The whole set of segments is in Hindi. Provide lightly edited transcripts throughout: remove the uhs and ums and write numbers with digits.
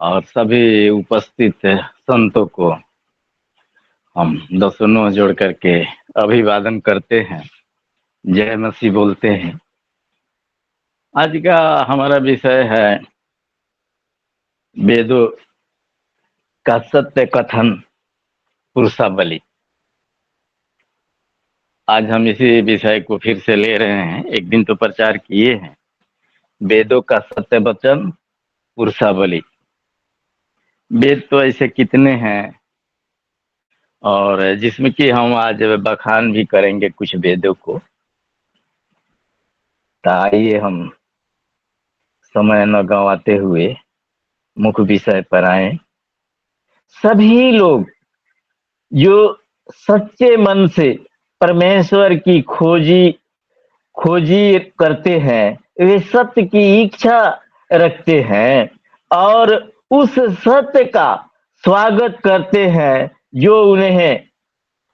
और सभी उपस्थित संतों को हम दसनों जोड़ करके अभिवादन करते हैं, जय मसीह बोलते हैं। आज का हमारा विषय है वेदों का सत्य कथन पुरुषावली। आज हम इसी विषय को फिर से ले रहे हैं। एक दिन तो प्रचार किए हैं, वेदों का सत्य वचन पुरुषावली। वेद तो ऐसे कितने हैं, और जिसमें कि हम आज बखान भी करेंगे कुछ वेदों को। तो आइए हम समय न गंवाते हुए मुख्य विषय पर आए। सभी लोग जो सच्चे मन से परमेश्वर की खोजी करते हैं, वे सत्य की इच्छा रखते हैं और उस सत्य का स्वागत करते हैं जो उन्हें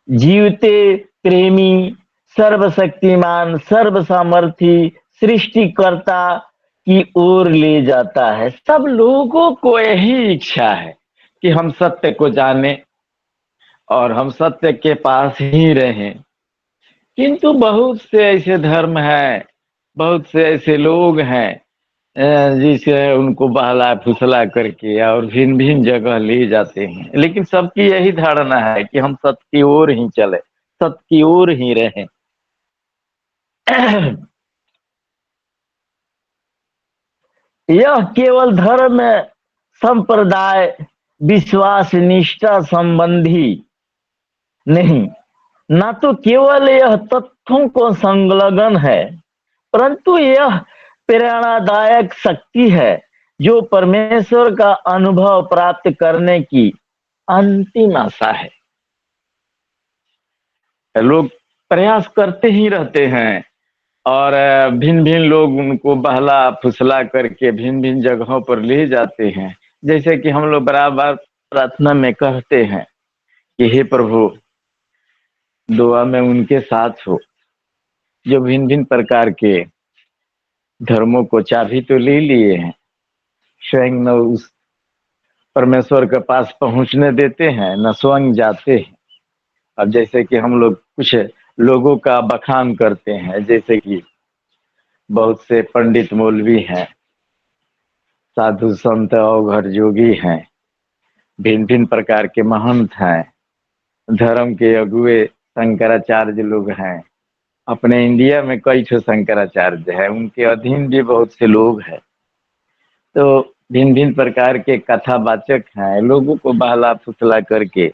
जीवते प्रेमी सर्वशक्तिमान सर्वसामर्थी सृष्टिकर्ता की ओर ले जाता है। सब लोगों को यही इच्छा है कि हम सत्य को जाने और हम सत्य के पास ही रहें। किंतु बहुत से ऐसे धर्म हैं, बहुत से ऐसे लोग हैं जिसे उनको बहला फुसला करके और भिन्न भिन्न जगह ले जाते हैं। लेकिन सबकी यही धारणा है कि हम सत्य की ओर ही चले, सत्य की ओर ही रहें। यह केवल धर्म संप्रदाय विश्वास निष्ठा संबंधी नहीं, ना तो केवल यह तथ्यों को संलग्न है, परंतु यह प्रेरणादायक शक्ति है जो परमेश्वर का अनुभव प्राप्त करने की अंतिम आशा है। लोग प्रयास करते ही रहते हैं और भिन्न भिन्न लोग उनको बहला फुसला करके भिन्न भिन्न जगहों पर ले जाते हैं। जैसे कि हम लोग बराबर प्रार्थना में कहते हैं कि हे प्रभु, दुआ में उनके साथ हो जो भिन्न भिन्न प्रकार के धर्मों को चाबी तो ले लिए हैं, स्वयं न उस परमेश्वर के पास पहुंचने देते हैं, न स्वयं जाते हैं। अब जैसे कि हम लोग कुछ लोगों का बखान करते हैं, जैसे कि बहुत से पंडित मौलवी हैं, साधु संत अवघड़ जोगी हैं, भिन्न भिन्न प्रकार के महंत हैं, धर्म के अगुए शंकराचार्य लोग हैं। अपने इंडिया में कई ठो शंकराचार्य हैं, उनके अधीन भी बहुत से लोग हैं। तो भिन्न भिन्न प्रकार के कथावाचक हैं, लोगों को बहला फुसला करके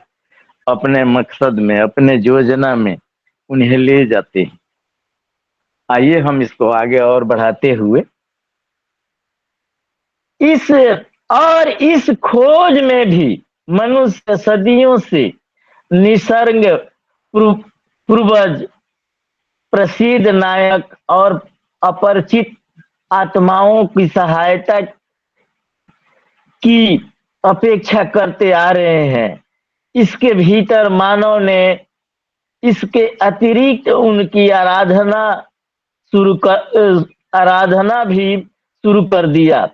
अपने मकसद में, अपने योजना में उन्हें ले जाते हैं। आइए हम इसको आगे और बढ़ाते हुए इस खोज में भी मनुष्य सदियों से निसर्ग पूर्वज प्रसिद्ध नायक और अपरिचित आत्माओं की सहायता की अपेक्षा करते आ रहे हैं। इसके भीतर मानव ने इसके अतिरिक्त उनकी आराधना भी शुरू कर दिया।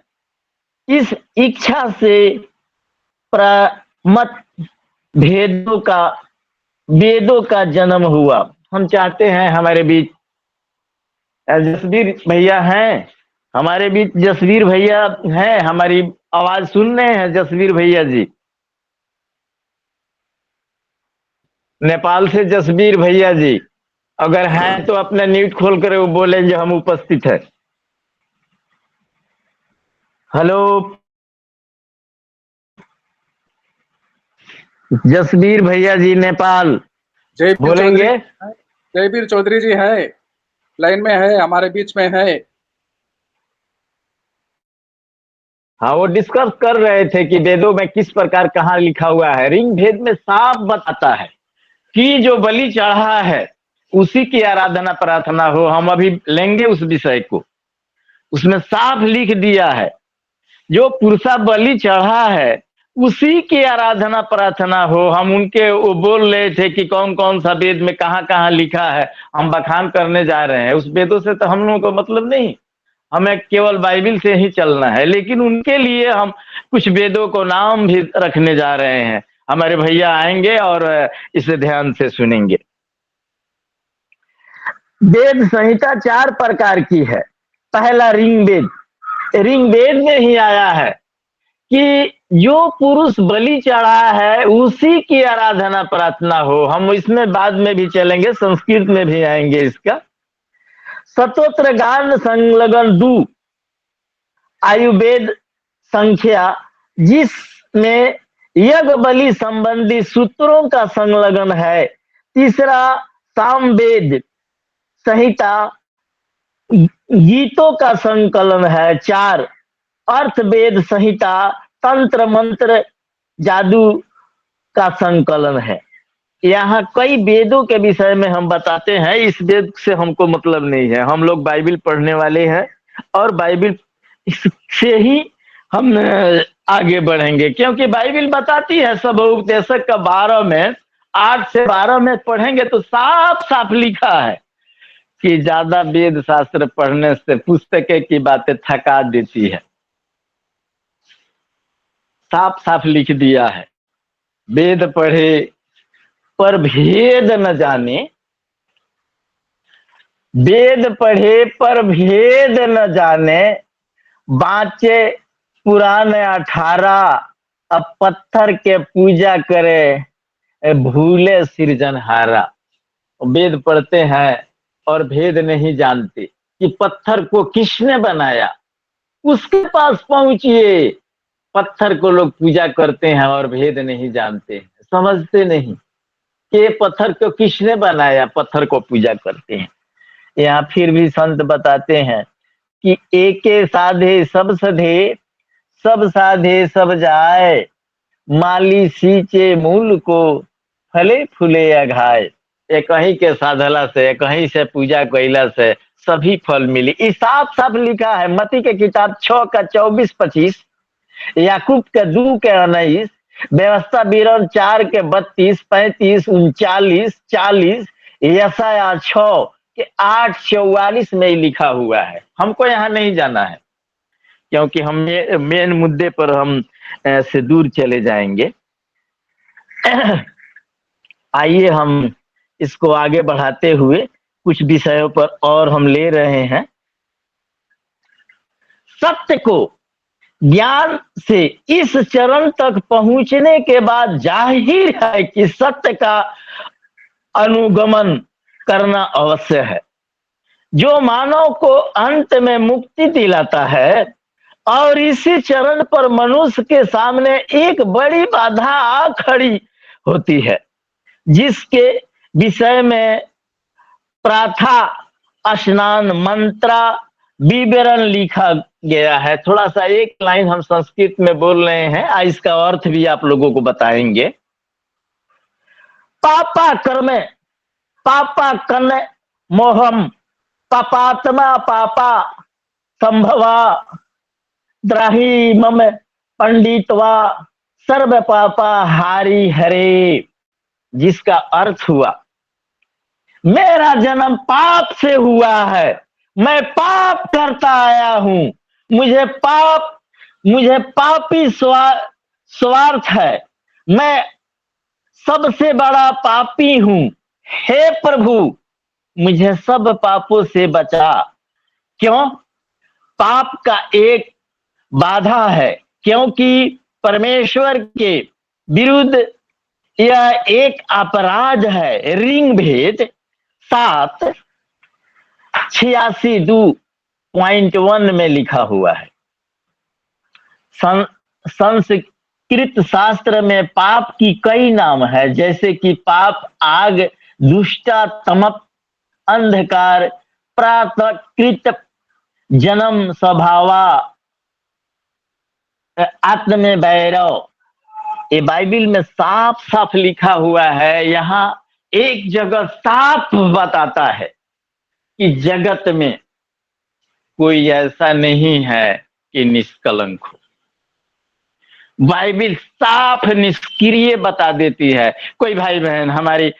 इस इच्छा से मत वेदों का जन्म हुआ। हम चाहते हैं हमारे बीच जसवीर भैया हैं, हमारे बीच जसवीर भैया हैं, हमारी आवाज सुन रहे हैं जसवीर भैया जी? नेपाल से जसवीर भैया जी अगर हैं तो अपने म्यूट खोल कर वो बोले जो हम उपस्थित है। हेलो जसवीर भैया जी नेपाल बोलेंगे? जयवीर चौधरी जी है, लाइन में है, हमारे बीच में है। हाँ, वो डिस्कस कर रहे थे कि वेदों में किस प्रकार कहाँ लिखा हुआ है। ऋग भेद में साफ बताता है कि जो बलि चढ़ा है उसी की आराधना प्रार्थना हो। हम अभी लेंगे उस विषय को, उसमें साफ लिख दिया है जो पुरुषा बलि चढ़ा है उसी की आराधना प्रार्थना हो। हम उनके वो बोल रहे थे कि कौन कौन सा वेद में कहाँ कहाँ लिखा है, हम बखान करने जा रहे हैं। उस वेदों से तो हम लोगों को मतलब नहीं, हमें केवल बाइबिल से ही चलना है, लेकिन उनके लिए हम कुछ वेदों को नाम भी रखने जा रहे हैं। हमारे भैया आएंगे और इसे ध्यान से सुनेंगे। वेद संहिता 4 प्रकार की है। पहला ऋग्वेद, ऋग्वेद में ही आया है कि जो पुरुष बलि चढ़ा है उसी की आराधना प्रार्थना हो। हम इसमें बाद में भी चलेंगे, संस्कृत में भी आएंगे इसका। सतोत्र गान संलग्न दू आयुर्वेद संख्या, जिसमें यज्ञ बलि संबंधी सूत्रों का संलग्न है। तीसरा सामवेद संहिता, गीतों का संकलन है। 4 अर्थवेद संहिता, तंत्र मंत्र जादू का संकलन है। यहाँ कई वेदों के विषय में हम बताते हैं। इस वेद से हमको मतलब नहीं है, हम लोग बाइबिल पढ़ने वाले हैं और बाइबिल से ही हम आगे बढ़ेंगे, क्योंकि बाइबिल बताती है सब उपदेशक का 12 में 8 से 12 में पढ़ेंगे तो साफ साफ लिखा है कि ज्यादा वेद शास्त्र पढ़ने से पुस्तकें की बातें थका देती है। साफ साफ लिख दिया है, वेद पढ़े पर भेद न जाने, वेद पढ़े पर भेद न जाने, बाँचे पुराण 18, अब पत्थर के पूजा करे भूले सृजनहारा। वेद पढ़ते हैं और भेद नहीं जानते कि पत्थर को किसने बनाया, उसके पास पहुंचिए। पत्थर को लोग पूजा करते हैं और भेद नहीं जानते, समझते नहीं कि पत्थर को किसने बनाया, पत्थर को पूजा करते हैं। यहाँ फिर भी संत बताते हैं कि एके साधे सब सधे, सब साधे सब जाए, माली सींचे मूल को, फले फूले अघाए। एक ही के साधला से, एक ही से पूजा कैला से सभी फल मिली। इस साफ साफ लिखा है मत्ती के किताब 6 का 24-25, याकूब के 2 के 19, व्यवस्था विवरण 4 के 32, 35, 39, 40, यशाया 6 के 8-44 में ही लिखा हुआ है। हमको यहाँ नहीं जाना है, क्योंकि हम मेन मुद्दे पर हम से दूर चले जाएंगे। आइए हम इसको आगे बढ़ाते हुए कुछ विषयों पर और हम ले रहे हैं। सत्य को ज्ञान से इस चरण तक पहुंचने के बाद जाहिर है कि सत्य का अनुगमन करना अवश्य है, जो मानव को अंत में मुक्ति दिलाता है। और इसी चरण पर मनुष्य के सामने एक बड़ी बाधा आ खड़ी होती है, जिसके विषय में प्राथा स्नान मंत्रा विवरण लिखा गया है। थोड़ा सा एक लाइन हम संस्कृत में बोल रहे हैं, इसका अर्थ भी आप लोगों को बताएंगे। पापा कर्म पापा कन मोहम, पापात्मा पापा संभवा, द्राही मम पंडितवा, सर्व पापा हारी हरे। जिसका अर्थ हुआ, मेरा जन्म पाप से हुआ है, मैं पाप करता आया हूं, मुझे पापी स्वार्थ है, मैं सबसे बड़ा पापी हूं। हे प्रभु, मुझे सब पापों से बचा। क्यों? पाप का एक बाधा है, क्योंकि परमेश्वर के विरुद्ध यह एक अपराध है। ऋग्वेद 7:86-2.1 में लिखा हुआ है। संस्कृत शास्त्र में पाप की कई नाम है, जैसे कि पाप आग, दुष्टा, तमप, अंधकार, प्राकृत, जन्म, स्वभावा, आत्म भैरव। ये बाइबिल में साफ साफ लिखा हुआ है। यहाँ एक जगह साफ बताता है कि जगत में कोई ऐसा नहीं है कि निष्कलंक हो। बाइबिल साफ निष्क्रिय बता देती है। कोई भाई बहन हमारी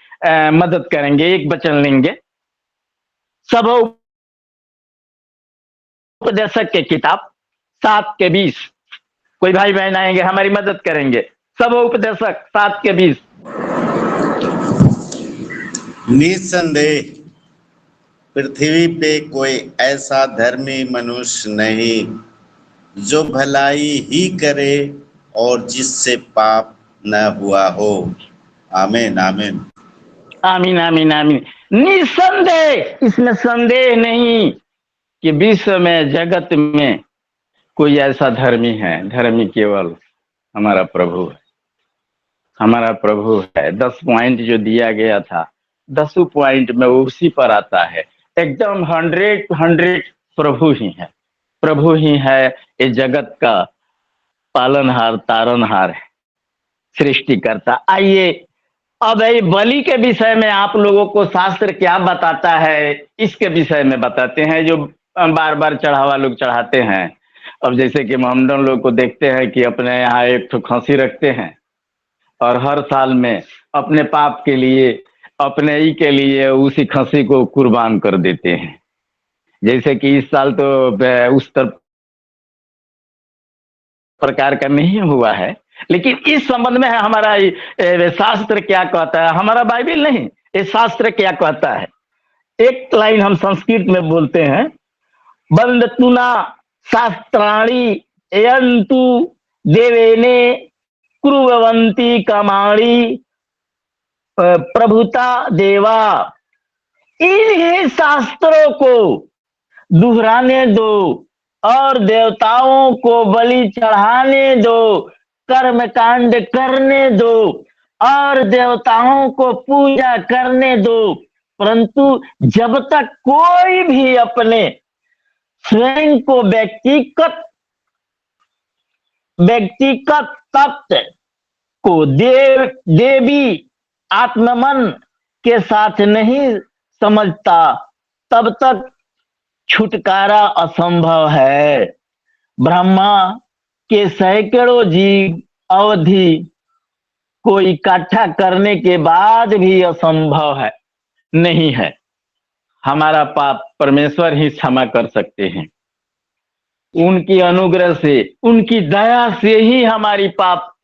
मदद करेंगे, एक वचन लेंगे। सब उपदेशक के किताब 7 के 20। कोई भाई बहन आएंगे हमारी मदद करेंगे। सब उपदेशक 7 के 20। निस्संदेह पृथ्वी पे कोई ऐसा धर्मी मनुष्य नहीं जो भलाई ही करे और जिससे पाप न हुआ हो। आमीन आमीन आमीन आमीन आमीन। निस्संदेह, इसमें संदेह नहीं कि विश्व में, जगत में कोई ऐसा धर्मी है। धर्मी केवल हमारा प्रभु है, हमारा प्रभु है। 10 पॉइंट जो दिया गया था, 10 पॉइंट में वो उसी पर आता है। एकदम 100 प्रभु ही है। प्रभु ही है ये जगत का पालनहार, तारनहार है, सृष्टिकर्ता। आइए अब ये बलि के विषय में आप लोगों को शास्त्र क्या बताता है, इसके विषय में बताते हैं। जो बार बार चढ़ावा लोग चढ़ाते हैं। अब जैसे कि मोहम्मदन लोग को देखते हैं कि अपने यहाँ एक तो खंसी रखते हैं और हर साल में अपने पाप के लिए, अपने ही के लिए उसी खंसी को कुर्बान कर देते हैं। जैसे कि इस साल तो उस तरह प्रकार का नहीं हुआ है, लेकिन इस संबंध में हमारा शास्त्र क्या कहता है, हमारा बाइबल नहीं, ये शास्त्र क्या कहता है। एक लाइन हम संस्कृत में बोलते हैं, बंदतुना शास्त्राणी यंतु देवेने कुर्वन्ति कामाणि प्रभुता देवा। इन शास्त्रों को दोहराने दो और देवताओं को बलि चढ़ाने दो, कर्म कांड करने दो और देवताओं को पूजा करने दो। परंतु जब तक कोई भी अपने स्वयं को व्यक्तिगत तत्व को देवी आत्ममन के साथ नहीं समझता, तब तक छुटकारा असंभव है। ब्रह्मा के सैकड़ों जीव अवधि को इकट्ठा करने के बाद भी असंभव है, नहीं है। हमारा पाप परमेश्वर ही क्षमा कर सकते हैं। उनकी अनुग्रह से, उनकी दया से ही हमारी पाप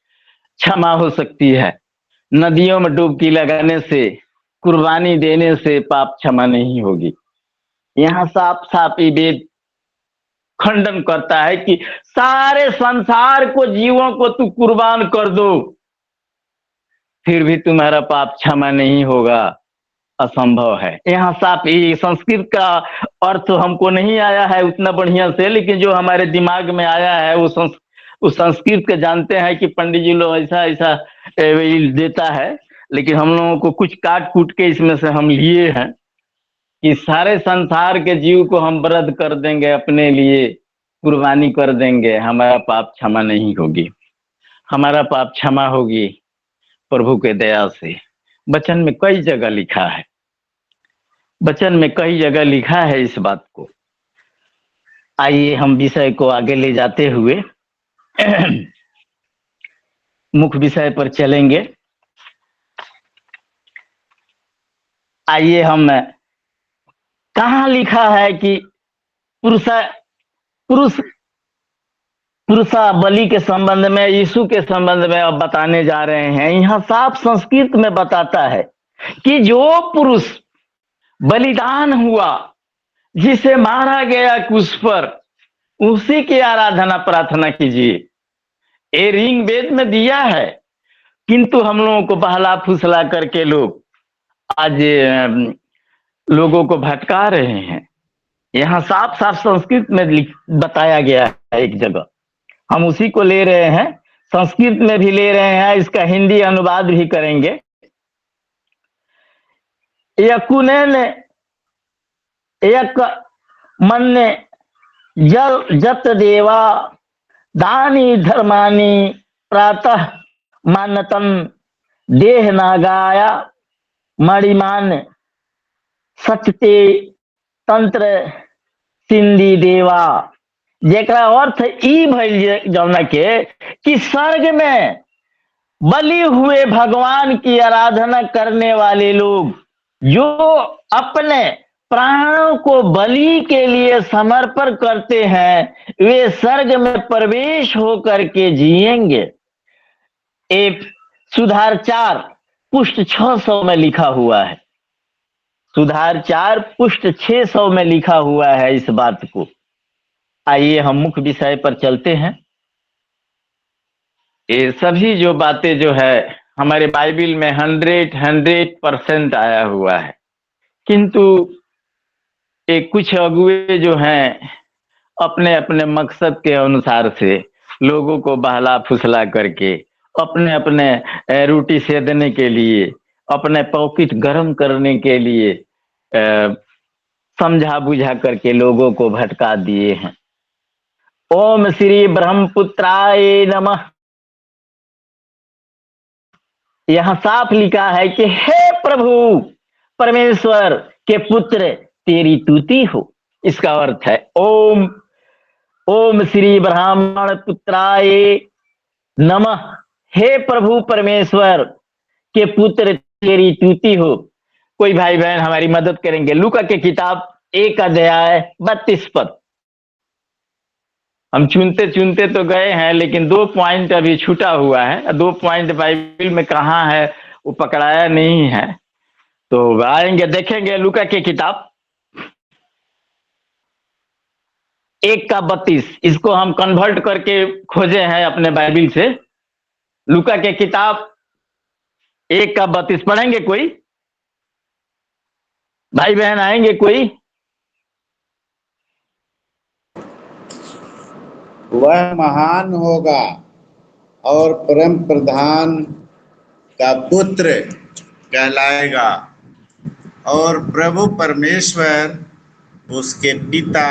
क्षमा हो सकती है। नदियों में डुबकी लगाने से, कुर्बानी देने से पाप क्षमा नहीं होगी। यहाँ साफ साफ वेद खंडन करता है कि सारे संसार को, जीवों को तू कुर्बान कर दो, फिर भी तुम्हारा पाप क्षमा नहीं होगा, असंभव है। यहाँ साफ, ये संस्कृत का अर्थ हमको नहीं आया है उतना बढ़िया से, लेकिन जो हमारे दिमाग में आया है वो संस्कृत के जानते हैं कि पंडित जी लोग ऐसा ऐसा देता है, लेकिन हम लोगों को कुछ काट कूट के इसमें से हम लिए हैं कि सारे संसार के जीव को हम वध कर देंगे, अपने लिए कुर्बानी कर देंगे, हमारा पाप क्षमा नहीं होगी। हमारा पाप क्षमा होगी प्रभु के दया से। वचन में कई जगह लिखा है, वचन में कई जगह लिखा है इस बात को। आइए हम विषय को आगे ले जाते हुए मुख्य विषय पर चलेंगे। आइए हम, कहाँ लिखा है कि पुरुषा बलि के संबंध में, यीशु के संबंध में अब बताने जा रहे हैं। यहाँ साफ संस्कृत में बताता है कि जो पुरुष बलिदान हुआ, जिसे मारा गया क्रूस पर, उसी की आराधना प्रार्थना कीजिए। ये ऋग वेद में दिया है, किंतु हम लोगों को बहला फुसला करके लोग आज लोगों को भटका रहे हैं। यहाँ साफ साफ संस्कृत में बताया गया है एक जगह, हम उसी को ले रहे हैं, संस्कृत में भी ले रहे हैं, इसका हिंदी अनुवाद भी करेंगे। यकुनेन एक मन्ने जत देवा दानी धर्मानी प्रातः मानतन देह नागाया मणिमान सचते तंत्र सिंधी देवा। जेकरा अर्थ ई भइल जौना के कि स्वर्ग में बलि हुए भगवान की आराधना करने वाले लोग जो अपने प्राणों को बलि के लिए समर्पण करते हैं वे स्वर्ग में प्रवेश होकर के जिएंगे। एक सुधार 4 पुष्ट 600 में लिखा हुआ है। सुधार 4 पुष्ट 600 में लिखा हुआ है इस बात को। आइए हम मुख्य विषय पर चलते हैं। ये सभी जो बातें जो है हमारे बाइबिल में 100% आया हुआ है, किंतु एक कुछ अगुए जो हैं अपने अपने मकसद के अनुसार से लोगों को बहला फुसला करके अपने अपने रोटी सेधने के लिए, अपने पॉकेट गर्म करने के लिए समझा बुझा करके लोगों को भटका दिए हैं। ओम श्री ब्रह्मपुत्राय नमः। यहां साफ लिखा है कि हे प्रभु परमेश्वर के पुत्र तेरी स्तुति हो। इसका अर्थ है ओम श्री ब्राह्मण पुत्राय नमः। हे प्रभु परमेश्वर के पुत्र तेरी स्तुति हो। कोई भाई बहन हमारी मदद करेंगे। लूका के किताब 1 अध्याय 32 पद। हम चुनते चुनते तो गए हैं, लेकिन 2 पॉइंट अभी छूटा हुआ है। 2 पॉइंट बाइबल में कहाँ है वो पकड़ाया नहीं है, तो आएंगे देखेंगे। लूका की किताब 1 का 32, इसको हम कन्वर्ट करके खोजे हैं अपने बाइबल से। लूका के किताब 1 का 32 पढ़ेंगे कोई? भाई बहन आएंगे कोई? वह महान होगा और परम प्रधान का पुत्र कहलाएगा और प्रभु परमेश्वर उसके पिता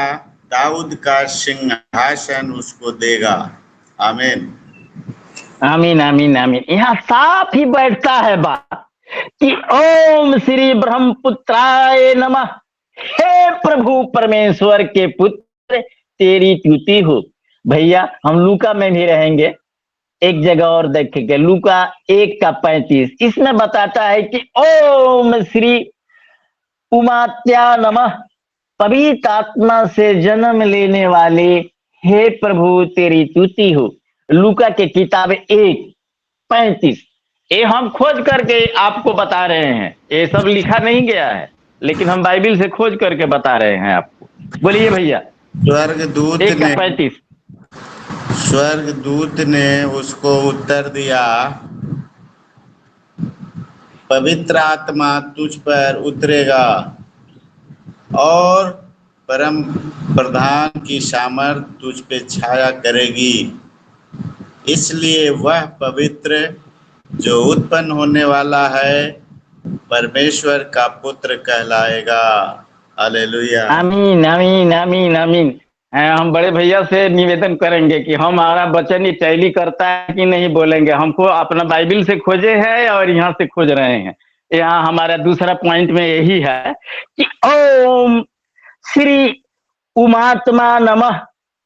दाऊद का सिंहासन उसको देगा। आमीन आमीन आमीन आमीन। यहाँ साफ ही बैठता है बात कि ओम श्री ब्रह्मपुत्राय नमः। हे प्रभु परमेश्वर के पुत्र तेरी स्तुति हो। भैया हम लूका में भी रहेंगे, एक जगह और देखेंगे। लूका 1 का 35 इसमें बताता है कि ओम श्री उमात्या नमः। पवित्र आत्मा से जन्म लेने वाले हे प्रभु तेरी स्तुति हो। लूका के किताब 1:35। ये हम खोज करके आपको बता रहे हैं, ये सब लिखा नहीं गया है, लेकिन हम बाइबिल से खोज करके बता रहे हैं आपको। बोलिए भैया। स्वर्गदूत ने उसको उत्तर दिया, पवित्र आत्मा तुझ पर उतरेगा और परम प्रधान की सामर्थ तुझ पे छाया करेगी, इसलिए वह पवित्र जो उत्पन्न होने वाला है परमेश्वर का पुत्र कहलाएगा। हालेलुया। आमीन आमीन आमीन आमीन। हम बड़े भैया से निवेदन करेंगे कि हमारा वचन ही टैली करता है कि नहीं बोलेंगे। हमको अपना बाइबिल से खोजे है और यहाँ से खोज रहे हैं। यहाँ हमारा दूसरा पॉइंट में यही है कि ओम श्री उमात्मा नमः।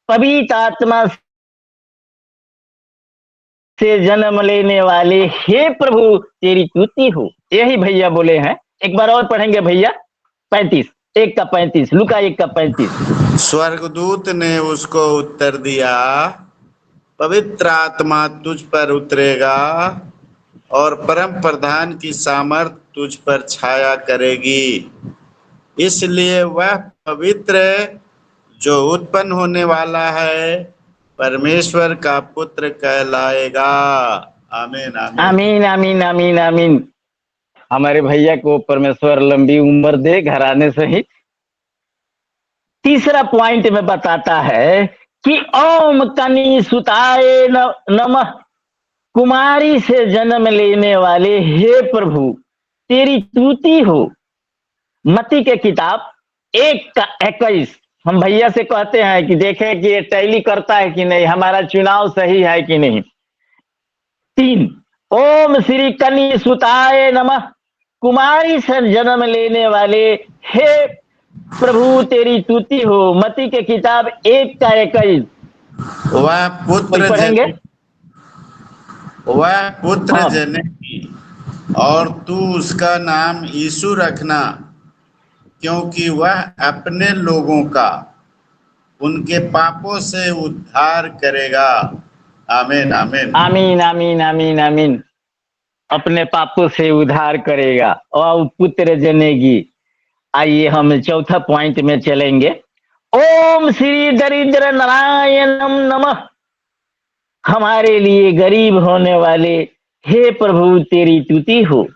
पवित्र आत्मा से जन्म लेने वाले हे प्रभु तेरी स्तुति हो। यही भैया बोले हैं। एक बार और पढ़ेंगे भैया। 35 1 का 35 लूका 1 का 35। स्वर्गदूत ने उसको उत्तर दिया, पवित्र आत्मा तुझ पर उतरेगा और परम प्रधान की सामर्थ तुझ पर छाया करेगी, इसलिए वह पवित्र जो उत्पन्न होने वाला है परमेश्वर का पुत्र कहलाएगा। आमीन आमीन आमीन आमीन आमीन। हमारे भैया को परमेश्वर लंबी उम्र दे, घराने सहित। तीसरा पॉइंट में बताता है कि ओम कनी सुताए नमः। कुमारी से जन्म लेने वाले हे प्रभु तेरी स्तुति हो। मत्ती के किताब 1 का 21। हम भैया से कहते हैं कि देखें कि ये टैली करता है कि नहीं, हमारा चुनाव सही है कि नहीं। 3 ओम श्री कनी सुताए नमः। कुमारी से जन्म लेने वाले हे प्रभु तेरी स्तुति हो। मत्ती के किताब 1 का 21। वह पुत्र पढ़ेंगे। वह पुत्र जनेगी और तू उसका नाम यीशु रखना, क्योंकि वह अपने लोगों का उनके पापों से उद्धार करेगा। आमीन आमीन। आमीन आमीन आमीन आमीन। अपने पापों से उद्धार करेगा और पुत्र जनेगी। आइए हम चौथा पॉइंट में चलेंगे। ओम श्री दरिद्र नारायणम नमः। हमारे लिए गरीब होने वाले हे प्रभु तेरी स्तुति हो।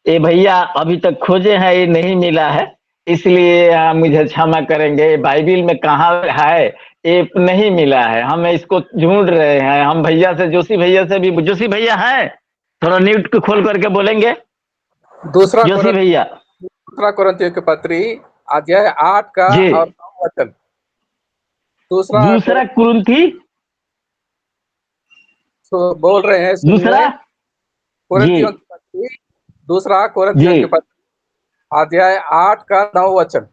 ये भैया अभी तक खोजे हैं, ये नहीं मिला है, इसलिए मुझे क्षमा करेंगे। बाइबिल में कहाँ है, ये नहीं मिला है, हम इसको ढूंढ रहे हैं। हम भैया से, जोशी भैया से भी, जोशी भैया हैं, थोड़ा न्यूट को खोल करके बोलेंगे जोशी भैया। दूसरा कुरिन्थियों की पत्री अध्याय 8 का जी। और 9 वचन। दूसरा कुरिन्थी बोल रहे हैं, दूसरा सुनिए। कुरिन्थियों की पत्री, दूसरा कुरिन्थियों की पत्री अध्याय 8 का 9 वचन।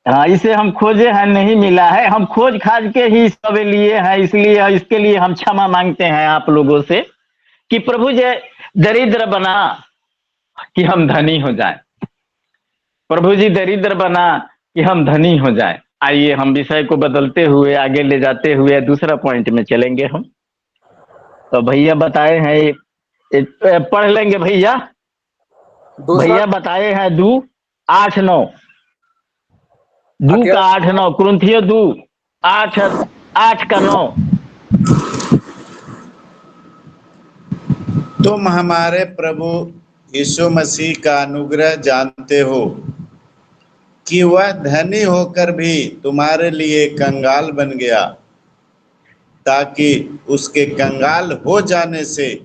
हाँ, इसे हम खोजे हैं, नहीं मिला है। हम खोज खाज के ही सब लिए हैं, इसलिए इसके लिए हम क्षमा मांगते हैं आप लोगों से कि प्रभु जी दरिद्र बना कि हम धनी हो जाएं। प्रभु जी दरिद्र बना कि हम धनी हो जाएं। आइए हम विषय को बदलते हुए, आगे ले जाते हुए दूसरा पॉइंट में चलेंगे हम। तो भैया बताए हैं, पढ़ लेंगे भैया। भैया बताए हैं 2:8-9, 2 का 8-9, कुरिन्थियों 2:8 का 9। तुम हमारे प्रभु यीशु मसीह का अनुग्रह जानते हो कि वह धनी होकर भी तुम्हारे लिए कंगाल बन गया, ताकि उसके कंगाल हो जाने से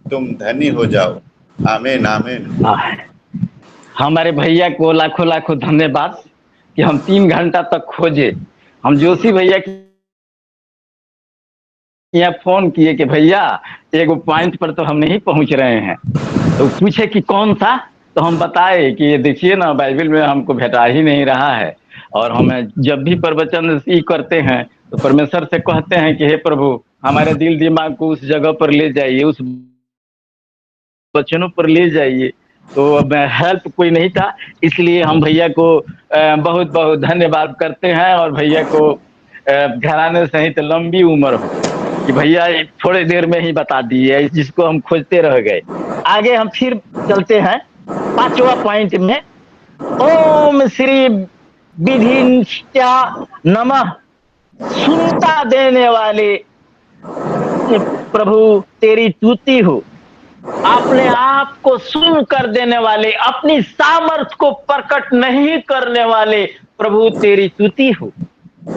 तुम धनी हो जाओ। आमीन आमीन। हमारे भैया को लाखों लाखों धन्यवाद कि हम 3 घंटा तक खोजे। हम जोशी भैया की यहाँ फोन किए कि भैया एक पॉइंट पर तो हम नहीं पहुंच रहे हैं, तो पूछे कि कौन सा, तो हम बताए कि ये देखिए ना, बाइबल में हमको भेटा ही नहीं रहा है। और हमें जब भी प्रवचन करते हैं तो परमेश्वर से कहते हैं कि हे प्रभु हमारे दिल दिमाग को उस जगह पर ले जाइए, उस वचनों पर ले जाइए। तो अब हेल्प कोई नहीं था, इसलिए हम भैया को बहुत बहुत धन्यवाद करते हैं। और भैया को घराने सहित लंबी उम्र हो कि भैया थोड़ी देर में ही बता दिए, जिसको हम खोजते रह गए। आगे हम फिर चलते हैं 5वां पॉइंट में। ओम श्री विधिन्या नमः। सुनता देने वाले प्रभु तेरी स्तुति हो। अपने आप को सुन कर देने वाले, अपनी सामर्थ को प्रकट नहीं करने वाले प्रभु तेरी स्तुति हो।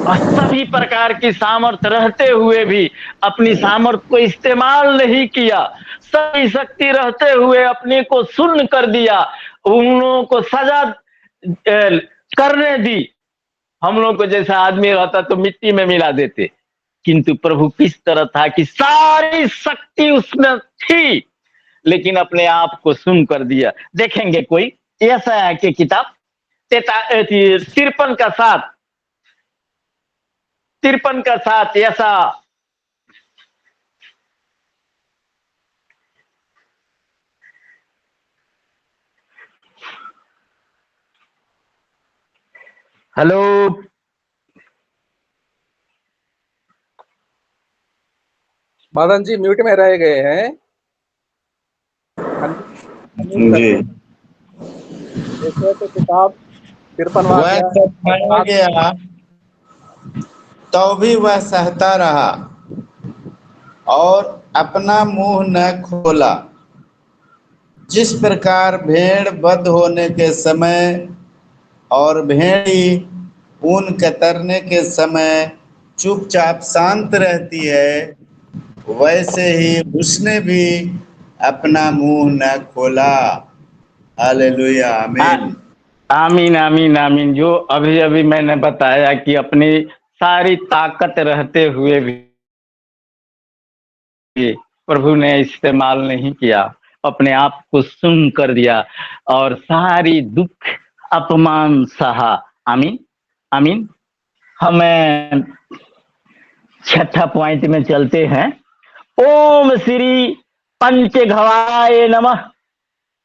और सभी प्रकार की सामर्थ रहते हुए भी अपनी सामर्थ को इस्तेमाल नहीं किया, सभी शक्ति रहते हुए अपने को सुन कर दिया, उन लोगों को सजा करने दी। हम लोग को जैसा आदमी रहता तो मिट्टी में मिला देते, किंतु प्रभु किस तरह था कि सारी शक्ति उसमें थी, लेकिन अपने आप को सुन कर दिया। देखेंगे कोई ऐसा है कि किताब 53 का 7 ऐसा। हेलो मदन जी म्यूट में रह गए हैं। जी। तो किताब 53वां वह तो खाया गया तो भी वह सहता रहा और अपना मुंह न खोला। जिस प्रकार भेड़ बंद होने के समय और भेड़ी ऊन कतरने के समय चुपचाप शांत रहती है, वैसे ही उसने भी अपना मुंह न खोला। हालेलुया आमीन। आमीन आमीन आमीन। जो अभी अभी मैंने बताया कि अपनी सारी ताकत रहते हुए भी प्रभु ने इस्तेमाल नहीं किया, अपने आप को सुन कर दिया और सारी दुख अपमान सहा। आमीन आमीन। हमें 6ठा पॉइंट में चलते हैं। ओम श्री पंचघवाय नमः।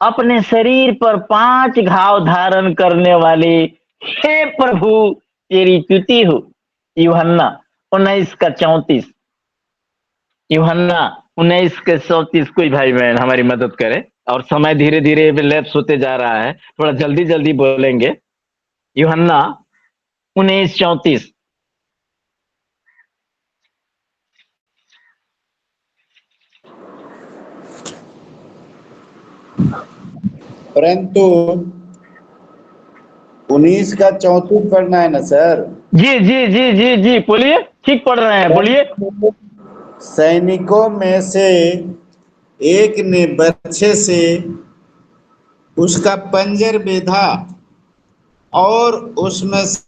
अपने शरीर पर 5 घाव धारण करने वाले, हे प्रभु तेरी स्तुति हो। यूहन्ना 19:34। यूहन्ना 19:34। कोई भाई बहन हमारी मदद करे, और समय धीरे धीरे लैप्स होते जा रहा है, थोड़ा जल्दी जल्दी बोलेंगे। यूहन्ना 19:34। परंतु 19 का 34 पढ़ना है ना सर? जी जी जी जी जी, बोलिए, ठीक पढ़ रहे हैं, बोलिए। सैनिकों में से एक ने बर्छे से उसका पंजर बेधा और उसमें से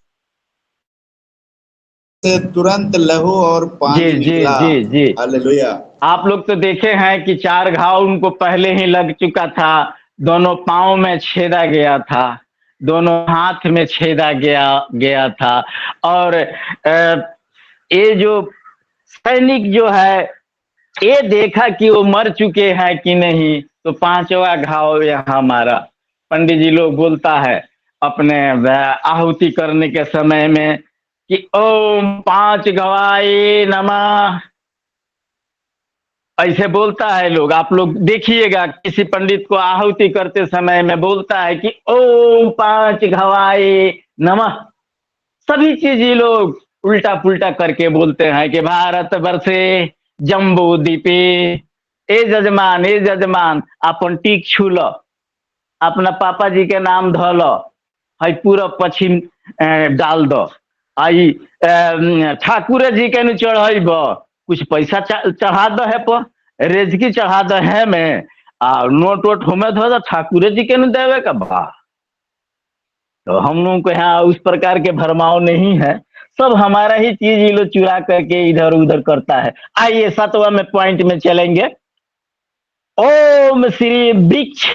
तुरंत लहू और पानी जी जी निकला। जी जी। हालेलुया। आप लोग तो देखे हैं कि 4 घाव उनको पहले ही लग चुका था। दोनों पांव में छेदा गया था, दोनों हाथ में छेदा गया गया था। और ये जो सैनिक जो है, ये देखा कि वो मर चुके हैं कि नहीं, तो 5वां घाव यहाँ मारा। पंडित जी लोग बोलता है अपने आहुति करने के समय में कि ओम 5 गवाए नमः, ऐसे बोलता है लोग। आप लोग देखिएगा, किसी पंडित को आहुति करते समय में बोलता है कि ओम 5 घवाए नमः। सभी चीज ये लोग उल्टा पुल्टा करके बोलते हैं कि भारत वर्षे जम्बू द्वीपे, ए जजमान अपन टीक छू लो, अपना पापा जी के नाम धो लो, है पूरब पश्चिम डाल दो, आई ठाकुर जी के नु चढ़ब, कुछ पैसा चढ़ा दो है पर रेजकी चढ़ा दो है में, आ नोट वोट हमें धो दो, ठाकुर जी के नु देवे का बा। तो हम लोगों को यहाँ उस प्रकार के भरमाव नहीं है, सब हमारा ही चीज ये लोग चुरा करके इधर उधर करता है। आइए 7वां में पॉइंट में चलेंगे। ओम श्री वृक्ष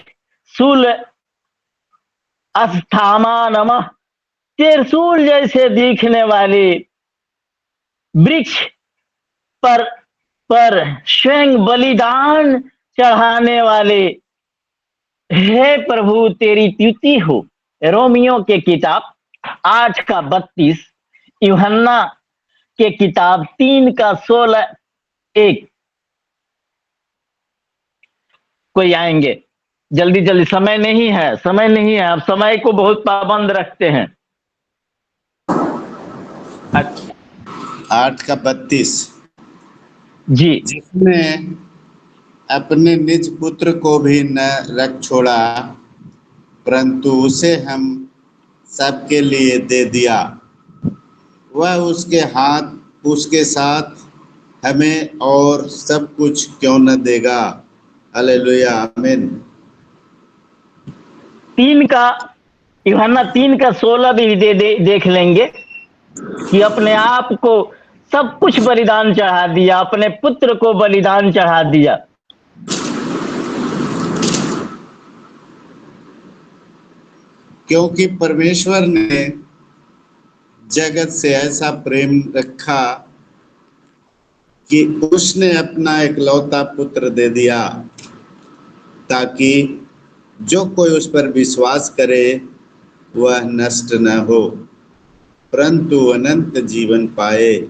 शूल अस्थामा नमः। त्रिशूल जैसे दिखने वाली वृक्ष पर स्वयं बलिदान चढ़ाने वाले, हे प्रभु तेरी स्तुति हो। रोमियो के किताब 8:32, यूहन्ना के किताब 3:16-1। कोई आएंगे जल्दी जल्दी, समय नहीं है, समय नहीं है, अब समय को बहुत पाबंद रखते हैं। 8:32। जी। जिसने अपने निज पुत्र को भी न रख छोड़ा, परंतु उसे हम सबके लिए दे दिया, वह उसके साथ हमें और सब कुछ क्यों न देगा। हालेलुया, आमीन। यूहन्ना 3:16 भी देख लेंगे कि अपने आप को सब कुछ बलिदान चढ़ा दिया, अपने पुत्र को बलिदान चढ़ा दिया। क्योंकि परमेश्वर ने जगत से ऐसा प्रेम रखा कि उसने अपना इकलौता पुत्र दे दिया, ताकि जो कोई उस पर विश्वास करे वह नष्ट न हो, परंतु अनंत जीवन पाए।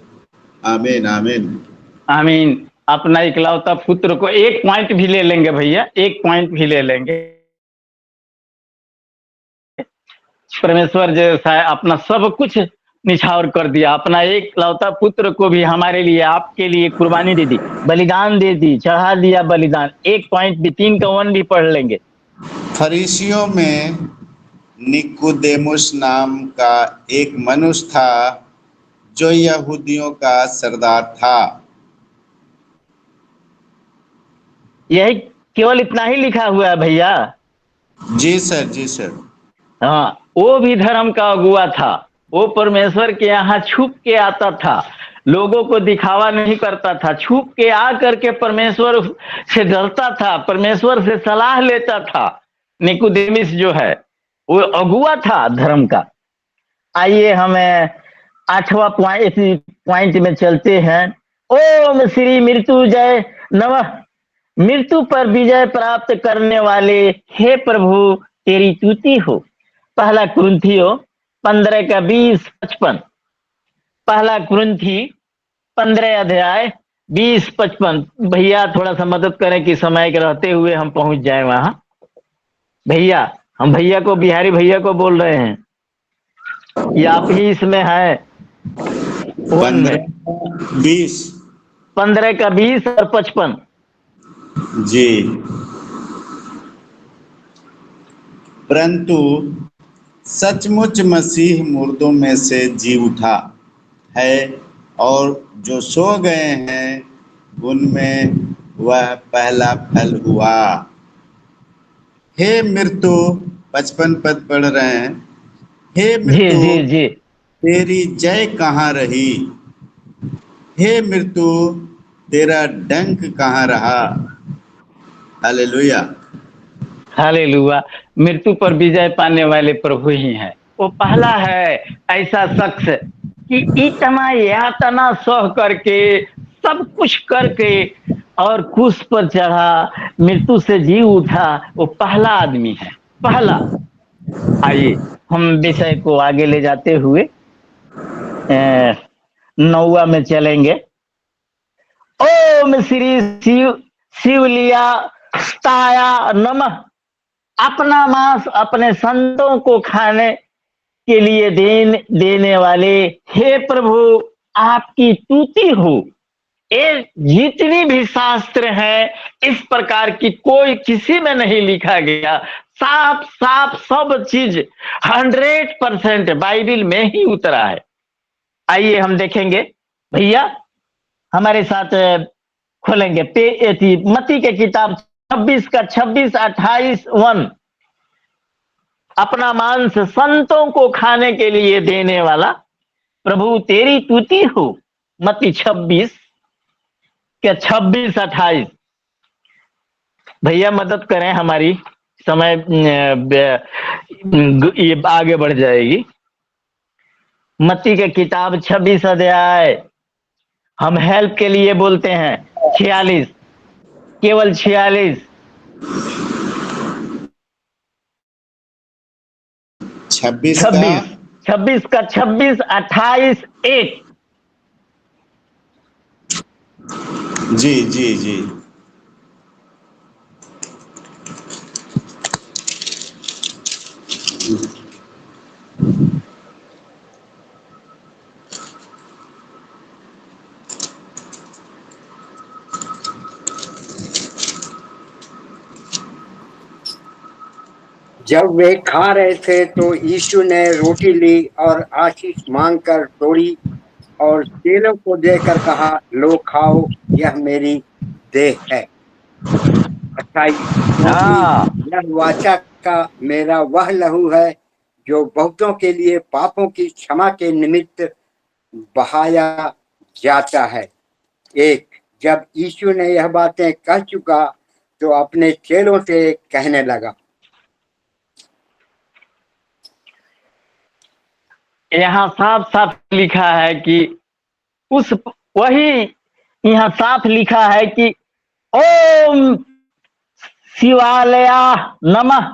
आमीन आमीन आमीन। अपना इकलौता पुत्र को, एक पॉइंट भी ले लेंगे भैया, एक पॉइंट भी ले लेंगे। परमेश्वर जैसा अपना सब कुछ निछावर कर दिया, अपना एक लौता पुत्र को भी हमारे लिए, आपके लिए कुर्बानी दे दी, बलिदान दे दी, चढ़ा दिया बलिदान। एक पॉइंट भी, 3:1 भी पढ़ लेंगे। फरीसियों में निकोदेमुस नाम का एक मनुष्य था, जो यहूदियों का सरदार था। यही केवल इतना ही लिखा हुआ है भैया? जी सर, जी सर। हाँ, वो भी धर्म का अगुआ था। वो परमेश्वर के यहाँ छुप के आता था, लोगों को दिखावा नहीं करता था, छुप के आ करके परमेश्वर से डरता था, परमेश्वर से सलाह लेता था। निकोदेमुस जो है वो अगुआ था धर्म का। आइए हमें 8वां पॉइंट में चलते हैं। ओम श्री मृत्युंजय नमः। मृत्यु पर विजय प्राप्त करने वाले हे प्रभु तेरी स्तुति हो। पहला कुरिन्थियों 15 का 20-55। पहला कुरिन्थी 15 अध्याय 20-55। भैया थोड़ा सा मदद करें कि समय के रहते हुए हम पहुंच जाएं वहां। भैया, हम भैया को, बिहारी भैया को बोल रहे हैं, या आप ही इसमें है 1 में? 15-20। 15 का 20 और 55। जी। परंतु सचमुच मसीह मुर्दों में से जी उठा है, और जो सो गए हैं उनमें वह पहला फल हुआ। हे मृत्यु, 55 पद पढ़ रहे हैं। हे जी मृत्यु, जी जी। तेरी जय कहाँ रही? हे मृत्यु, तेरा डंक कहाँ रहा? हालेलुया। हालेलुया। मृत्यु पर विजय पाने वाले प्रभु ही हैं। वो पहला है ऐसा शख्स कि इतना यातना सह करके, सब कुछ करके और क्रूस पर चढ़ा, मृत्यु से जी उठा। वो पहला आदमी है, पहला। आइए हम विषय को आगे ले जाते हुए 9वां में चलेंगे। ओम श्री शिव शिवलिया ताया नमः। अपना मांस अपने संतों को खाने के लिए देने वाले हे प्रभु आपकी स्तुति हो। ये जितनी भी शास्त्र है, इस प्रकार की कोई किसी में नहीं लिखा गया। साफ साफ सब चीज 100% बाइबिल में ही उतरा है। आइए हम देखेंगे भैया, हमारे साथ खोलेंगे मत्ती के किताब 26 का 26-28 1। अपना मांस संतों को खाने के लिए देने वाला प्रभु तेरी स्तुति हो। मत्ती 26 के 26-28। भैया मदद करें हमारी, समय ये आगे बढ़ जाएगी। मत्ती के किताब 26 अध्याय, हम हेल्प के लिए बोलते हैं 46, केवल 46। 26 का 26 का 26-28 1। जी जी जी। जब वे खा रहे थे तो यीशु ने रोटी ली और आशीष मांगकर तोड़ी और चेलों को देकर कहा, लो खाओ, यह मेरी देह है। 28, क्योंकि यह वाचा का मेरा वह लहू है जो बहुतों के लिए पापों की क्षमा के निमित्त बहाया जाता है। 1, जब यीशु ने यह बातें कह चुका तो अपने चेलों से कहने लगा। यहाँ साफ साफ लिखा है कि उस वही यहाँ साफ लिखा है कि ओम शिवालया नमः।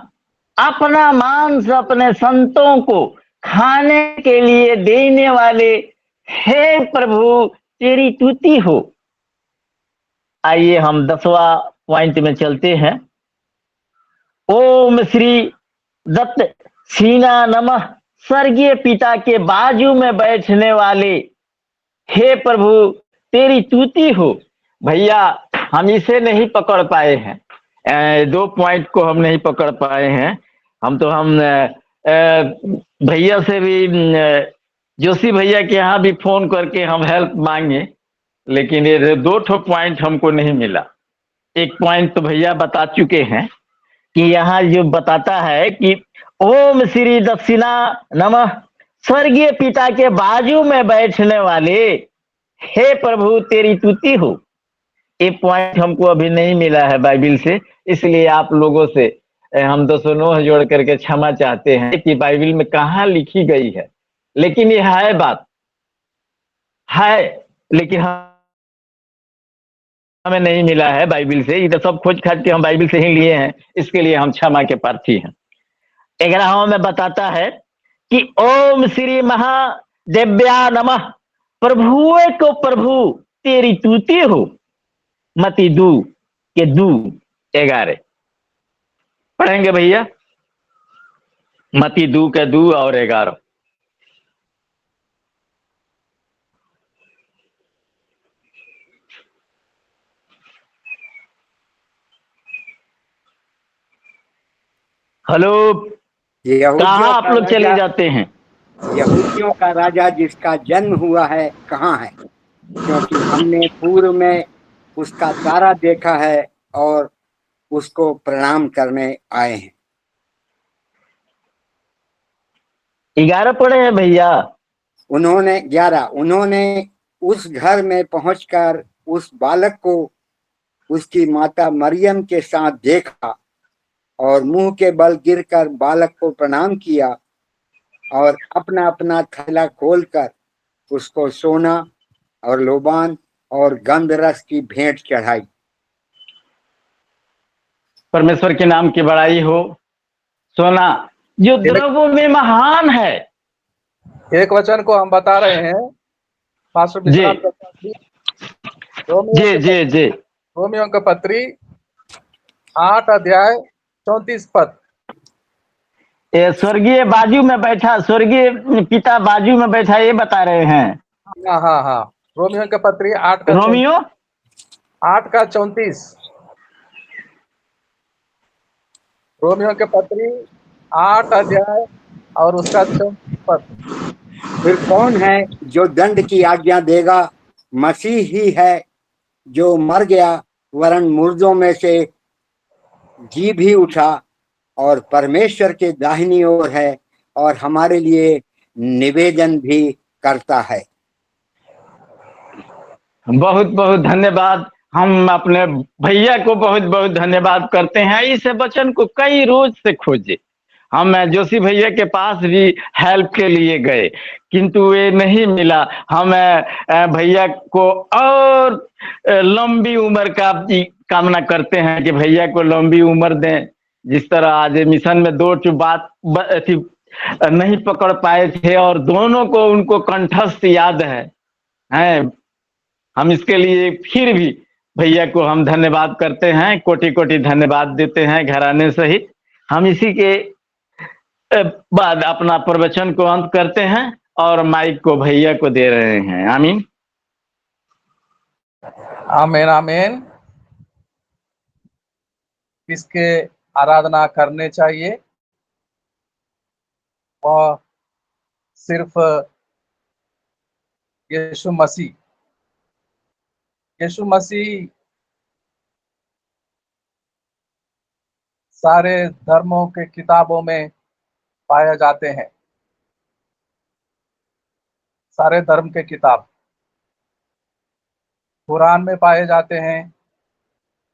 अपना मांस अपने संतों को खाने के लिए देने वाले हे प्रभु तेरी स्तुति हो। आइए हम 10वां पॉइंट में चलते हैं। ओम श्री दत्त सीना नमः। स्वर्गीय पिता के बाजू में बैठने वाले हे प्रभु तेरी स्तुति हो। भैया हम इसे नहीं पकड़ पाए हैं, 2 पॉइंट को हम नहीं पकड़ पाए हैं। हम भैया से भी, जोशी भैया के यहाँ भी फोन करके हम हेल्प मांगे, लेकिन ये 2 पॉइंट हमको नहीं मिला। एक पॉइंट तो भैया बता चुके हैं कि यहाँ जो बताता है कि ओम श्री दक्षिणा नमः। स्वर्गीय पिता के बाजू में बैठने वाले हे प्रभु तेरी स्तुति हो। ये पॉइंट हमको अभी नहीं मिला है बाइबिल से, इसलिए आप लोगों से हम 209 जोड़ करके क्षमा चाहते हैं कि बाइबिल में कहाँ लिखी गई है। लेकिन ये है बात है, लेकिन हम हमें नहीं मिला है बाइबिल से, ये तो सब खोज खाज के हम बाइबिल से ही लिए हैं, इसके लिए हम क्षमा के प्रार्थी हैं। 11वां में बताता है कि ओम श्री महादेव्या नमः, प्रभुए को प्रभु तेरी तूती हो, मति दू के दू 11 पढ़ेंगे भैया, मति दू के दू और 11। हेलो, कहाँ यहूदियों आप का लोग चले राजा, जाते हैं? यहूदियों का राजा जिसका जन्म हुआ है कहाँ है? क्योंकि हमने पूर्व में उसका तारा देखा है और उसको प्रणाम करने आए हैं। 11 पढ़े हैं भैया। उन्होंने 11, उन्होंने उस घर में पहुंचकर उस बालक को उसकी माता मरियम के साथ देखा और मुंह के बल गिरकर बालक को प्रणाम किया और अपना अपना थैला खोलकर उसको सोना और लोबान और गंध रस की भेंट चढ़ाई। परमेश्वर के नाम की बड़ाई हो। सोना जो द्रव्यों में महान है। एक वचन को हम बता रहे हैं पास्टर जी विश्वनाथ प्रसाद जी, जी जी जी। रोमियो का पत्री 8 अध्याय 34 पद। ये स्वर्गीय बाजू में बैठा, स्वर्गीय पिता बाजू में बैठा, ये बता रहे हैं। हाँ हाँ हाँ, रोमियो का पत्री 8 का रोमियो 8 का 34। रोमियो के पत्री 8 अध्याय और उसका 34 पद। फिर कौन है जो दंड की आज्ञा देगा? मसीह ही है जो मर गया वरन मुर्दों में से जी भी उठा और परमेश्वर के दाहिनी ओर है और हमारे लिए निवेदन भी करता है। बहुत बहुत धन्यवाद। हम अपने भैया को बहुत बहुत धन्यवाद करते हैं। इस वचन को कई रोज से खोजे, हम जोशी भैया के पास भी हेल्प के लिए गए, किंतु ये नहीं मिला। हम भैया को और लंबी उम्र का कामना करते हैं कि भैया को लंबी उम्र दें। जिस तरह आज मिशन में 2 बात नहीं पकड़ पाए थे और दोनों को उनको कंठस्थ याद है। हम इसके लिए फिर भी भैया को हम धन्यवाद करते हैं, कोटि कोटि धन्यवाद देते हैं घराने सहित। हम इसी के बाद अपना प्रवचन को अंत करते हैं और माइक को भैया को दे रहे हैं। आमीन आमीन आमीन। किसके आराधना करने चाहिए? वह सिर्फ यीशु मसीह। यीशु मसीह सारे धर्मों के किताबों में पाए जाते हैं। सारे धर्म के किताब कुरान में पाए जाते हैं,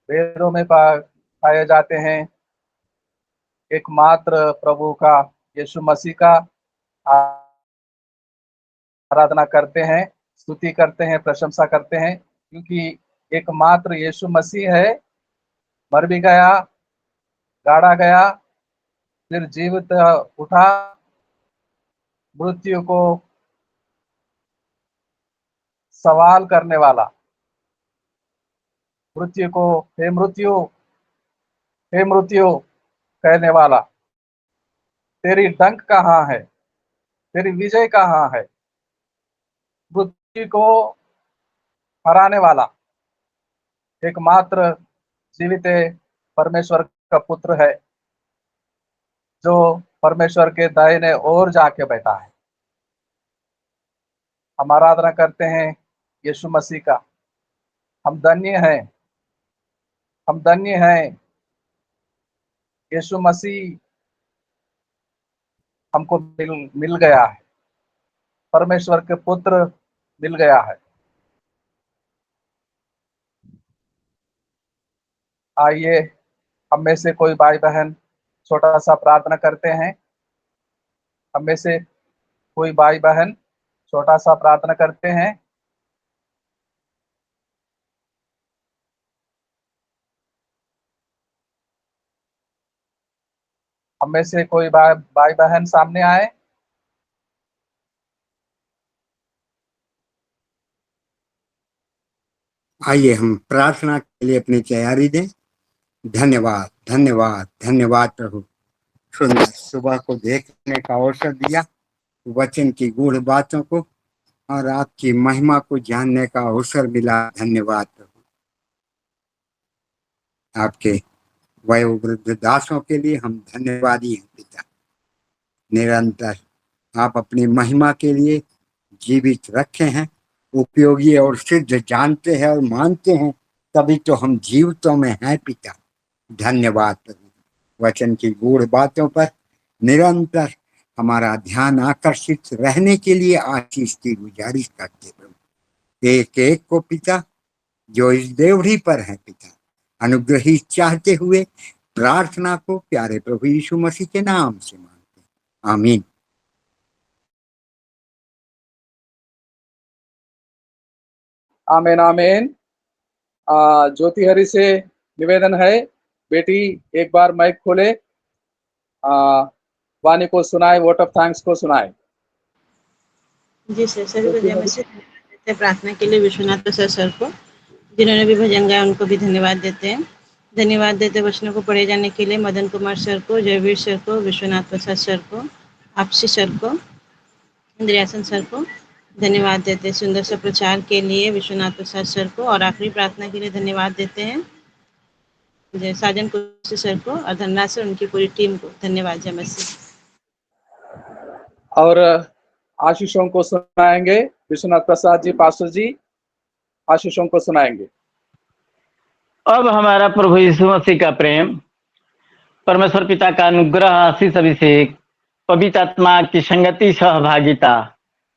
वेदों में पाए जाते हैं। एकमात्र प्रभु का, यीशु मसीह का आराधना करते हैं, स्तुति करते हैं, प्रशंसा करते हैं, क्योंकि एकमात्र यीशु मसीह है। मर भी गया, गाड़ा गया, फिर जीवित उठा, मृत्यु को सवाल करने वाला, मृत्यु को हे मृत्यु, हे मृत्यु कहने वाला, तेरी डंक कहाँ है, तेरी विजय कहाँ है। मृत्यु को हराने वाला एकमात्र जीवित परमेश्वर का पुत्र है, जो परमेश्वर के दाहिने ओर जाके बैठा है। हम आराधना करते हैं यीशु मसीह का। हम धन्य हैं, हम धन्य हैं। यीशु मसीह हमको मिल गया है, परमेश्वर के पुत्र मिल गया है। आइए हम में से कोई भाई बहन छोटा सा प्रार्थना करते हैं। हम में से कोई भाई बहन छोटा सा प्रार्थना करते हैं। हम में से कोई भाई बहन सामने आए। आइए हम प्रार्थना के लिए अपनी तैयारी दें। धन्यवाद धन्यवाद धन्यवाद प्रभु, सुंदर सुबह को देखने का अवसर दिया, वचन की गूढ़ बातों को और आपकी महिमा को जानने का अवसर मिला। धन्यवाद प्रभु, आपके वयोवृद्ध दासों के लिए हम धन्यवादी हैं पिता। निरंतर आप अपनी महिमा के लिए जीवित रखे हैं, उपयोगी और सिद्ध जानते हैं और मानते हैं, तभी तो हम जीवितों में हैं पिता। धन्यवाद प्रभु, वचन की गूढ़ बातों पर निरंतर हमारा ध्यान आकर्षित रहने के लिए आशीष की गुजारिश करते प्रभु। एक एक को पिता जो इस देवढ़ी पर है पिता, अनुग्रहित चाहते हुए प्रार्थना को प्यारे प्रभु यीशु मसीह के नाम से मांगते हैं, आमीन। आमीन आमीन। ज्योति हरि से निवेदन है, बेटी एक बार माइक खोले, वाणी को सुनाए, वोट ऑफ थैंक्स को सुनाए। जी सर, सभी को जय मसीह। धन्यवाद देते हैं प्रार्थना के लिए विश्वनाथ प्रसाद सर को, जिन्होंने भी भजन गाया, उनको भी धन्यवाद देते हैं। धन्यवाद देते हैं वचनों को पढ़े जाने के लिए मदन कुमार सर को, जयवीर सर को, विश्वनाथ प्रसाद सर को, आपसी सर को, इंद्रियासन सर को धन्यवाद देते हैं सुंदर से प्रचार के लिए विश्वनाथ प्रसाद सर को। और आखिरी प्रार्थना के लिए धन्यवाद देते हैं जय साजन कुर्सी सर को और धनराज सर, उनकी पूरी टीम को धन्यवाद। जय मसीह। और आशीषों को सुनाएंगे विश्वनाथ प्रसाद जी, पास्टर जी आशीषों को सुनाएंगे। अब हमारा प्रभु यीशु मसीह का प्रेम, परमेश्वर पिता का अनुग्रह, आशीष, अभिषेक, पवित्र आत्मा की संगति, सहभागिता,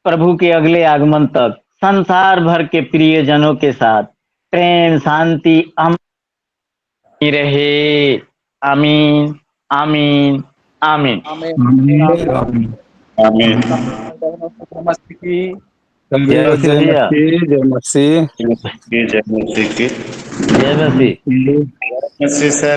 प्रभु के अगले आगमन तक संसार भर के प्रिय जनों के साथ प्रेम शांति रहे। आमीन आमीन आमीन आमीन आमीन। मसीह की जय मसीह भैया, जय मसीह जय मसीह की जय मसीह। मसीह सर।